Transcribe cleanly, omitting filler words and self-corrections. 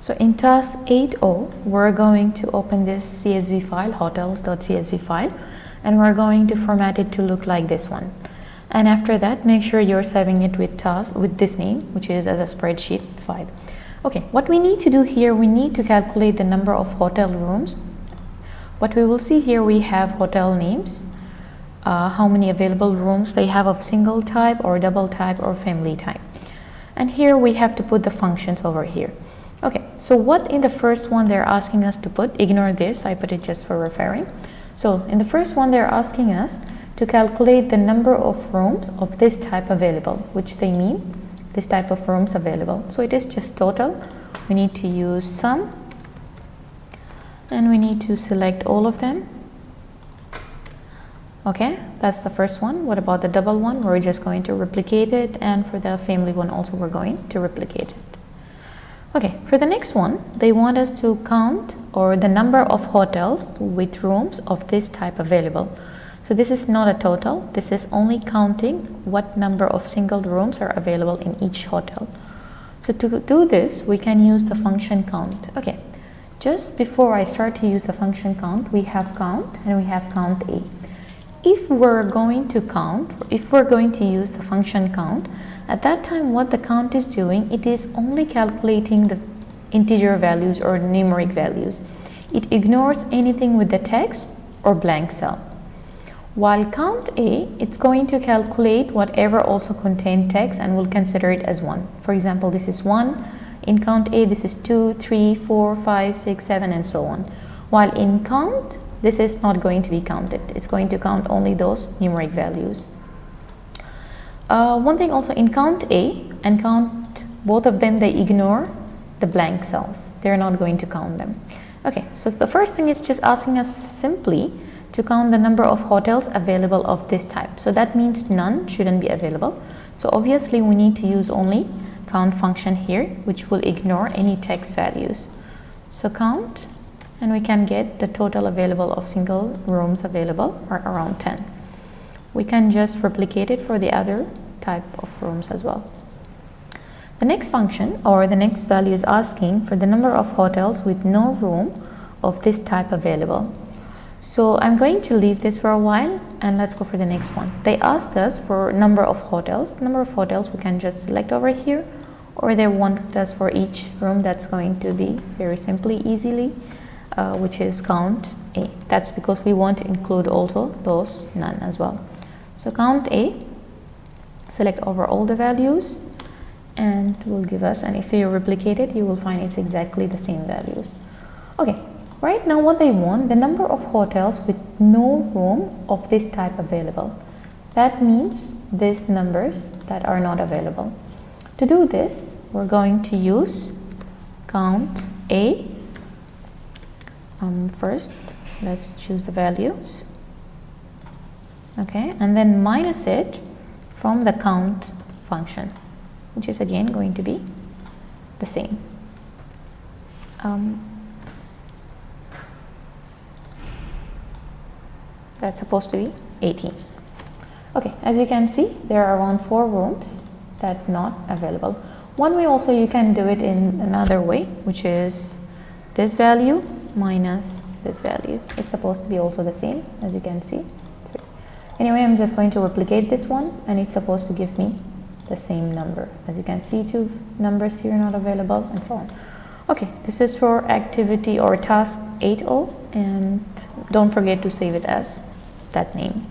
So in task 8.0, we're going to open this CSV file, hotels.csv file, and we're going to format it to look like this one. And after that, make sure you're saving it with this name, which is as a spreadsheet file. Okay, what we need to do here, we need to calculate the number of hotel rooms. What we will see here, we have hotel names, how many available rooms they have of single type or double type or family type. And here we have to put the functions over here. Okay, so what in the first one they're asking us to put, ignore this, I put it just for referring. So in the first one they're asking us to calculate the number of rooms of this type available, which they mean this type of rooms available. So it is just total. We need to use sum and we need to select all of them. Okay, that's the first one. What about the double one? We're just going to replicate it, and for the family one also we're going to replicate it. Okay, for the next one, they want us to count or the number of hotels with rooms of this type available. So this is not a total, this is only counting what number of single rooms are available in each hotel. So to do this, we can use the function count. Okay, just before I start to use the function count, we have count and we have count A. If we're going to count, if we're going to use the function count, at that time what the count is doing, it is only calculating the integer values or numeric values. It ignores anything with the text or blank cell. While count A, it's going to calculate whatever also contain text and will consider it as 1. For example, this is 1. In count A, this is 2, 3, 4, 5, 6, 7, and so on. While in count, this is not going to be counted. It's going to count only those numeric values. One thing also, in count A and count, both of them, they ignore the blank cells. They're not going to count them. Okay, so the first thing is just asking us simply to count the number of hotels available of this type. So that means none shouldn't be available. So obviously we need to use only count function here, which will ignore any text values. So count, and we can get the total available of single rooms available are around 10. We can just replicate it for the other type of rooms as well. The next function or the next value is asking for the number of hotels with no room of this type available. So I'm going to leave this for a while and let's go for the next one. They asked us for number of hotels. Number of hotels we can just select over here, or they want us for each room. That's going to be very simply, easily, which is count A. That's because we want to include also those none as well. So count A, select over all the values, and will give us, and if you replicate it, you will find it's exactly the same values. Okay. Right now what they want, the number of hotels with no room of this type available. That means these numbers that are not available. To do this, we're going to use count A. First, let's choose the values. Okay, and then minus it from the count function, which is again going to be the same. That's supposed to be 18. Okay, as you can see, there are around 4 rooms that not available. One way also you can do it in another way, which is this value minus this value. It's supposed to be also the same, as you can see. Anyway, I'm just going to replicate this one, and it's supposed to give me the same number. As you can see, 2 numbers here not available, and so on. Okay, this is for activity or task 8.0, and don't forget to save it as that name.